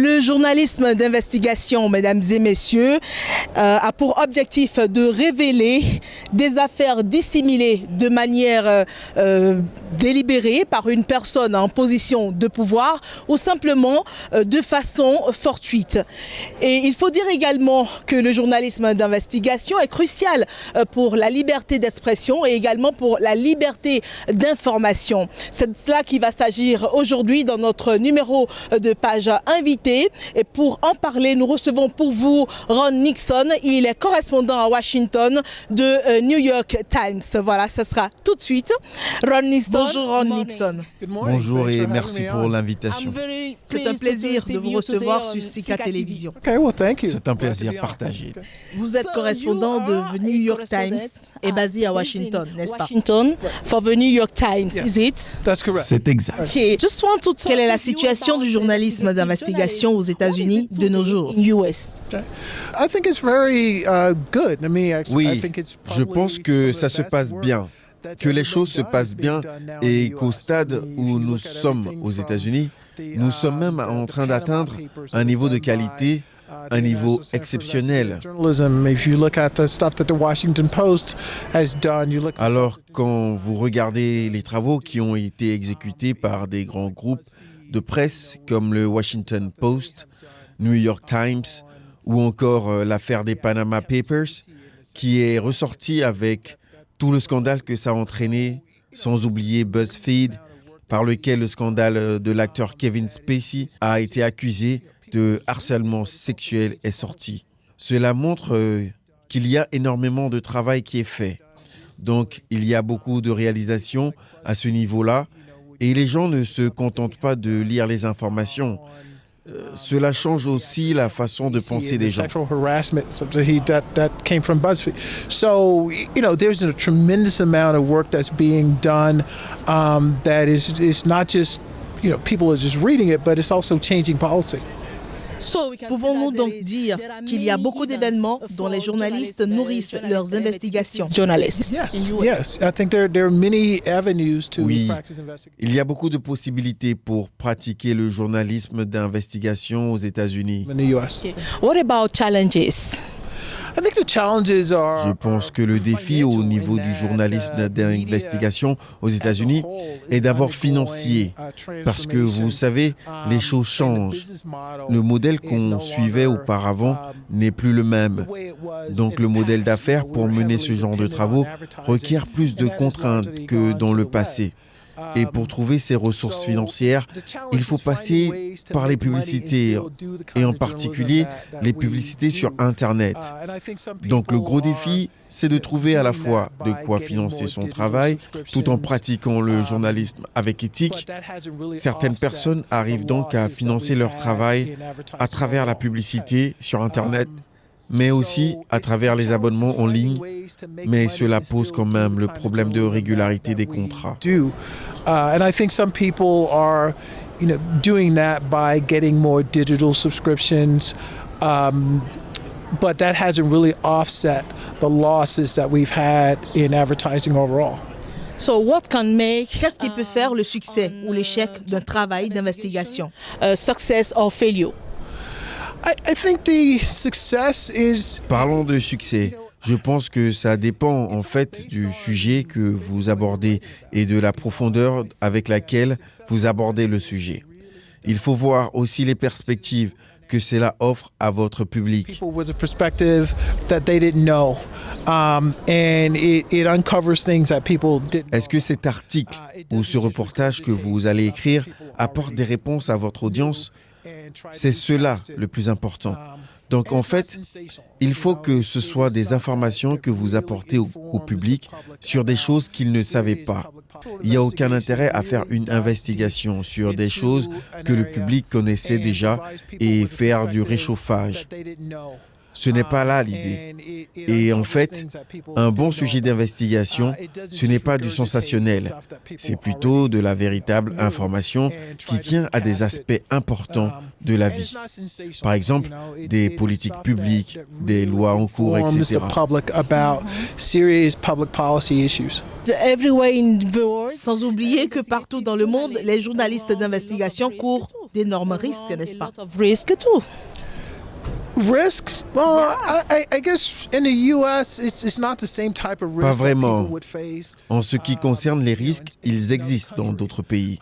Le journalisme d'investigation, mesdames et messieurs, a pour objectif de révéler des affaires dissimulées de manière délibérée par une personne en position de pouvoir ou simplement de façon fortuite. Et il faut dire également que le journalisme d'investigation est crucial pour la liberté d'expression et également pour la liberté d'information. C'est de cela qu'il va s'agir aujourd'hui dans notre numéro de page invité. Et pour en parler, nous recevons pour vous Ron Nixon. Il est correspondant à Washington de New York Times. Voilà, ce sera tout de suite. Ron Nixon. Bonjour Ron Nixon. Bonjour et merci pour l'invitation. C'est un plaisir de vous recevoir sur Sika Télévision. C'est un plaisir partagé. Vous êtes correspondant de The New York Times et basé à Washington, n'est-ce pas? Washington for the New York Times, is it? C'est exact. Okay. Quelle est la situation du journalisme d'investigation aux États-Unis de nos jours? US. Oui, je pense que ça se passe bien, que les choses se passent bien et qu'au stade où nous sommes aux États-Unis, nous sommes même en train d'atteindre un niveau de qualité, un niveau exceptionnel. Alors, quand vous regardez les travaux qui ont été exécutés par des grands groupes de presse comme le Washington Post, New York Times ou encore l'affaire des Panama Papers, qui est ressortie avec tout le scandale que ça a entraîné, sans oublier BuzzFeed, par lequel le scandale de l'acteur Kevin Spacey a été accusé de harcèlement sexuel est sorti. Cela montre qu'il y a énormément de travail qui est fait. Donc, il y a beaucoup de réalisations à ce niveau-là et les gens ne se contentent pas de lire les informations. Cela change aussi la façon de penser des gens. So, there's a tremendous amount of work that's being done that is not just, people are just reading it, but it's also changing policy. Pouvons-nous donc dire qu'il y a beaucoup d'événements dont les journalistes nourrissent leurs investigations? Yes. I think there are many avenues to practice investigation. Il y a beaucoup de possibilités pour pratiquer le journalisme d'investigation aux États-Unis. What about challenges? Je pense que le défi au niveau du journalisme d'investigation aux États-Unis est d'abord financier, parce que vous savez, les choses changent. Le modèle qu'on suivait auparavant n'est plus le même. Donc le modèle d'affaires pour mener ce genre de travaux requiert plus de contraintes que dans le passé. Et pour trouver ces ressources financières, il faut passer par les publicités, et en particulier les publicités sur Internet. Donc le gros défi, c'est de trouver à la fois de quoi financer son travail, tout en pratiquant le journalisme avec éthique. Certaines personnes arrivent donc à financer leur travail à travers la publicité sur Internet, mais aussi à travers les abonnements en ligne, mais cela pose quand même le problème de régularité des contrats. And I think some people are, doing that by getting more digital subscriptions, but that hasn't really offset the losses that we've had in advertising overall. Qu'est-ce qui peut faire le succès ou l'échec d'un travail d'investigation? Success or failure? I think the success is... Parlons de succès. Je pense que ça dépend en fait du sujet que vous abordez et de la profondeur avec laquelle vous abordez le sujet. Il faut voir aussi les perspectives que cela offre à votre public. Est-ce que cet article ou ce reportage que vous allez écrire apporte des réponses à votre audience? C'est cela le plus important. Donc en fait, il faut que ce soit des informations que vous apportez au public sur des choses qu'ils ne savaient pas. Il n'y a aucun intérêt à faire une investigation sur des choses que le public connaissait déjà et faire du réchauffage. Ce n'est pas là l'idée. Et en fait, un bon sujet d'investigation, ce n'est pas du sensationnel. C'est plutôt de la véritable information qui tient à des aspects importants de la vie. Par exemple, des politiques publiques, des lois en cours, etc. Sans oublier que partout dans le monde, les journalistes d'investigation courent d'énormes risques, n'est-ce pas? Risks? Well, I guess in the U.S. it's not the same type of Pas risk that vraiment. people would face. En ce qui concerne les risques, ils existent dans d'autres pays.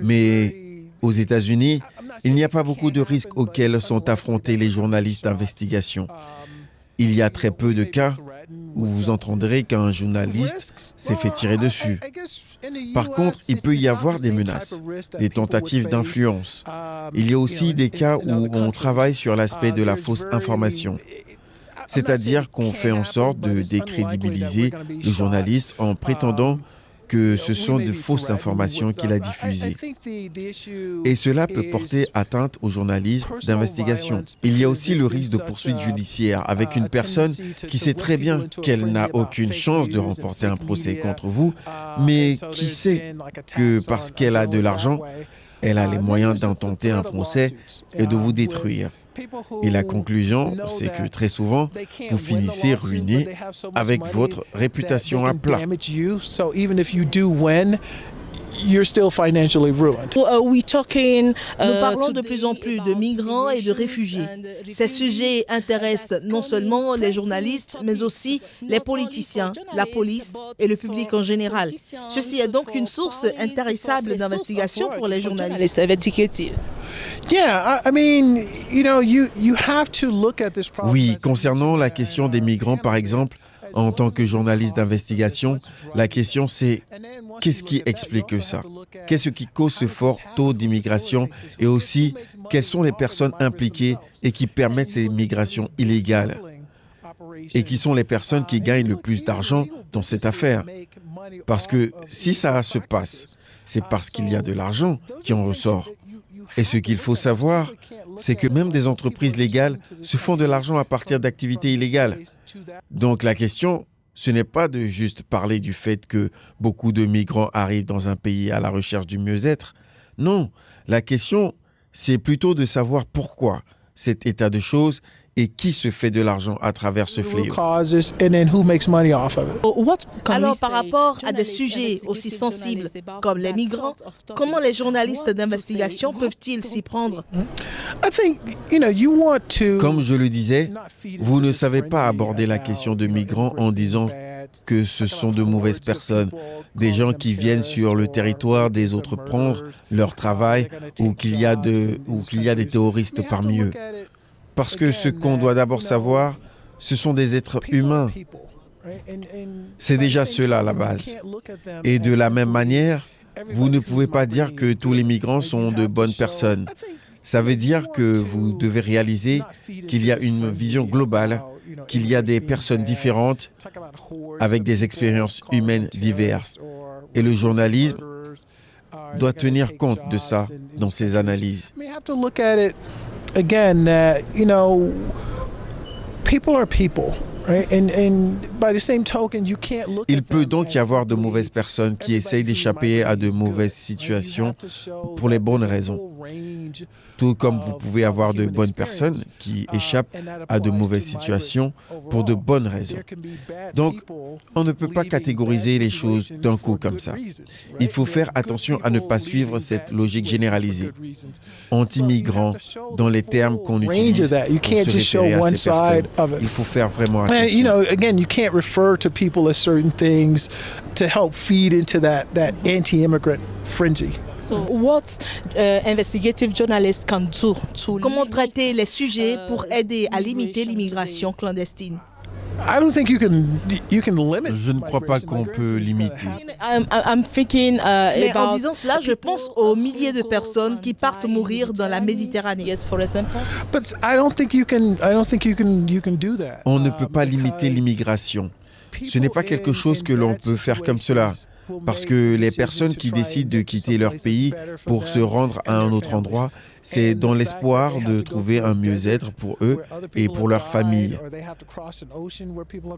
Mais aux États-Unis, il n'y a pas beaucoup de risques auxquels sont affrontés les journalistes d'investigation. Il y a très peu de cas où vous entendrez qu'un journaliste s'est fait tirer dessus. Par contre, il peut y avoir des menaces, des tentatives d'influence. Il y a aussi des cas où on travaille sur l'aspect de la fausse information. C'est-à-dire qu'on fait en sorte de décrédibiliser le journaliste en prétendant que ce sont de fausses informations qu'il a diffusées. Et cela peut porter atteinte au journalisme d'investigation. Il y a aussi le risque de poursuite judiciaire avec une personne qui sait très bien qu'elle n'a aucune chance de remporter un procès contre vous, mais qui sait que parce qu'elle a de l'argent, elle a les moyens d'intenter un procès et de vous détruire. Et la conclusion, c'est que très souvent, vous finissez ruiné avec votre réputation à plat. Nous parlons de plus en plus de migrants et de réfugiés. Ces sujets intéressent non seulement les journalistes, mais aussi les politiciens, la police et le public en général. Ceci est donc une source intarissable d'investigation pour les journalistes. Oui, concernant la question des migrants, par exemple, en tant que journaliste d'investigation, la question c'est qu'est-ce qui explique ça? Qu'est-ce qui cause ce fort taux d'immigration? Et aussi, quelles sont les personnes impliquées et qui permettent ces migrations illégales? Et qui sont les personnes qui gagnent le plus d'argent dans cette affaire? Parce que si ça se passe, c'est parce qu'il y a de l'argent qui en ressort. Et ce qu'il faut savoir, c'est que même des entreprises légales se font de l'argent à partir d'activités illégales. Donc la question, ce n'est pas de juste parler du fait que beaucoup de migrants arrivent dans un pays à la recherche du mieux-être. Non, la question, c'est plutôt de savoir pourquoi cet état de choses et qui se fait de l'argent à travers ce fléau. Alors, par rapport à des sujets aussi sensibles comme les migrants, comment les journalistes d'investigation peuvent-ils s'y prendre? Comme je le disais, vous ne savez pas aborder la question de migrants en disant que ce sont de mauvaises personnes, des gens qui viennent sur le territoire des autres prendre leur travail ou qu'il y a des terroristes parmi eux. Parce que ce qu'on doit d'abord savoir, ce sont des êtres humains. C'est déjà cela à la base. Et de la même manière, vous ne pouvez pas dire que tous les migrants sont de bonnes personnes. Ça veut dire que vous devez réaliser qu'il y a une vision globale, qu'il y a des personnes différentes avec des expériences humaines diverses. Et le journalisme doit tenir compte de ça dans ses analyses. Again, people are people, right? And by the same token, you can't look. Il peut donc y avoir de mauvaises personnes qui essayent d'échapper à de mauvaises situations pour les bonnes raisons. Tout comme vous pouvez avoir de bonnes personnes qui échappent à de mauvaises situations pour de bonnes raisons. Donc, on ne peut pas catégoriser les choses d'un coup comme ça. Il faut faire attention à ne pas suivre cette logique généralisée. Anti-migrants, dans les termes qu'on utilise pour se référer à ces personnes. Il faut faire vraiment attention. Again, you can't refer to people as certain things to help feed into that anti-immigrant frenzy. Comment traiter les sujets pour aider à limiter l'immigration clandestine? Je ne crois pas qu'on peut limiter. Mais en disant cela, je pense aux milliers de personnes qui partent mourir dans la Méditerranée. On ne peut pas limiter l'immigration. Ce n'est pas quelque chose que l'on peut faire comme cela. Parce que les personnes qui décident de quitter leur pays pour se rendre à un autre endroit, c'est dans l'espoir de trouver un mieux-être pour eux et pour leur famille.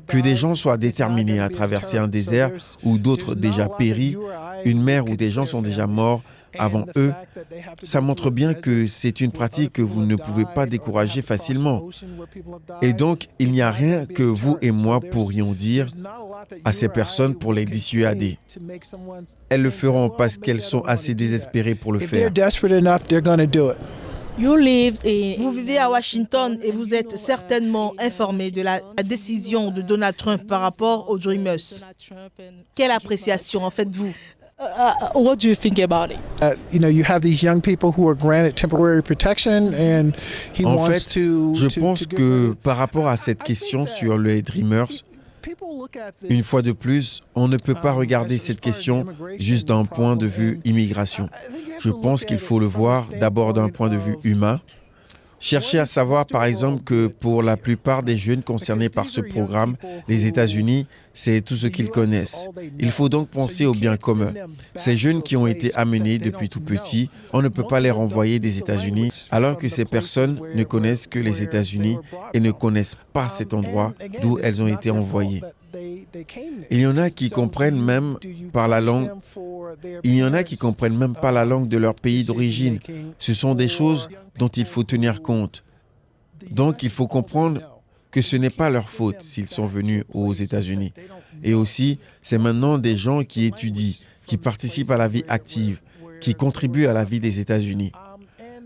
Que des gens soient déterminés à traverser un désert où d'autres déjà péri, une mer où des gens sont déjà morts, avant eux, ça montre bien que c'est une pratique que vous ne pouvez pas décourager facilement. Et donc, il n'y a rien que vous et moi pourrions dire à ces personnes pour les dissuader. Elles le feront parce qu'elles sont assez désespérées pour le faire. Vous vivez à Washington et vous êtes certainement informé de la décision de Donald Trump par rapport aux Dreamers. Quelle appréciation en faites-vous? What do you think about it? You have these young people who are granted temporary protection, and he En wants fait, to. je pense que par rapport à cette question sur les Dreamers, une fois de plus, on ne peut pas regarder cette question juste d'un point de vue immigration. Je pense qu'il faut le voir d'abord d'un point de vue humain. Cherchez à savoir, par exemple, que pour la plupart des jeunes concernés par ce programme, les États-Unis, c'est tout ce qu'ils connaissent. Il faut donc penser au bien commun. Ces jeunes qui ont été amenés depuis tout petits, on ne peut pas les renvoyer des États-Unis, alors que ces personnes ne connaissent que les États-Unis et ne connaissent pas cet endroit d'où elles ont été envoyées. Il y en a qui comprennent même par la langue. Il y en a qui comprennent même pas la langue de leur pays d'origine. Ce sont des choses dont il faut tenir compte. Donc, il faut comprendre que ce n'est pas leur faute s'ils sont venus aux États-Unis. Et aussi, c'est maintenant des gens qui étudient, qui participent à la vie active, qui contribuent à la vie des États-Unis.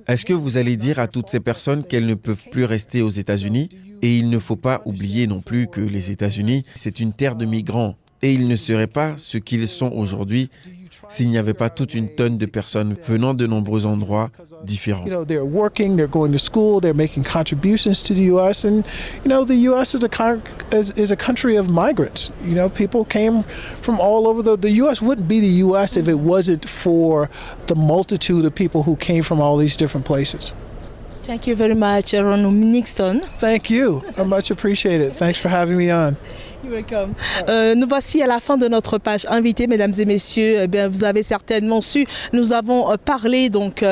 Est-ce que vous allez dire à toutes ces personnes qu'elles ne peuvent plus rester aux États-Unis? Et il ne faut pas oublier non plus que les États-Unis, c'est une terre de migrants. Et ils ne seraient pas ce qu'ils sont aujourd'hui s'il n'y avait pas toute une tonne de personnes venant de nombreux endroits différents. They're working, they're going to school, they're making contributions to the U.S. And, the U.S. is a country of migrants. People came from all over the U.S. wouldn't be the U.S. if it wasn't for the multitude of people who came from all these different places. Thank you very much, Ron Nixon. Thank you. I much appreciate it. Thanks for having me on. You're welcome. Nous voici à la fin de notre page invitée, mesdames et messieurs. Eh bien, vous avez certainement su, nous avons parlé donc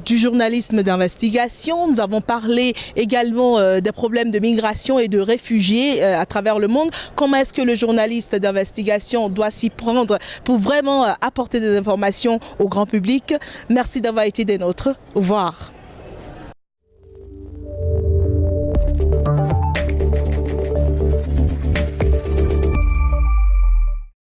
du journalisme d'investigation. Nous avons parlé également des problèmes de migration et de réfugiés à travers le monde. Comment est-ce que le journaliste d'investigation doit s'y prendre pour vraiment apporter des informations au grand public? Merci d'avoir été des nôtres. Au revoir.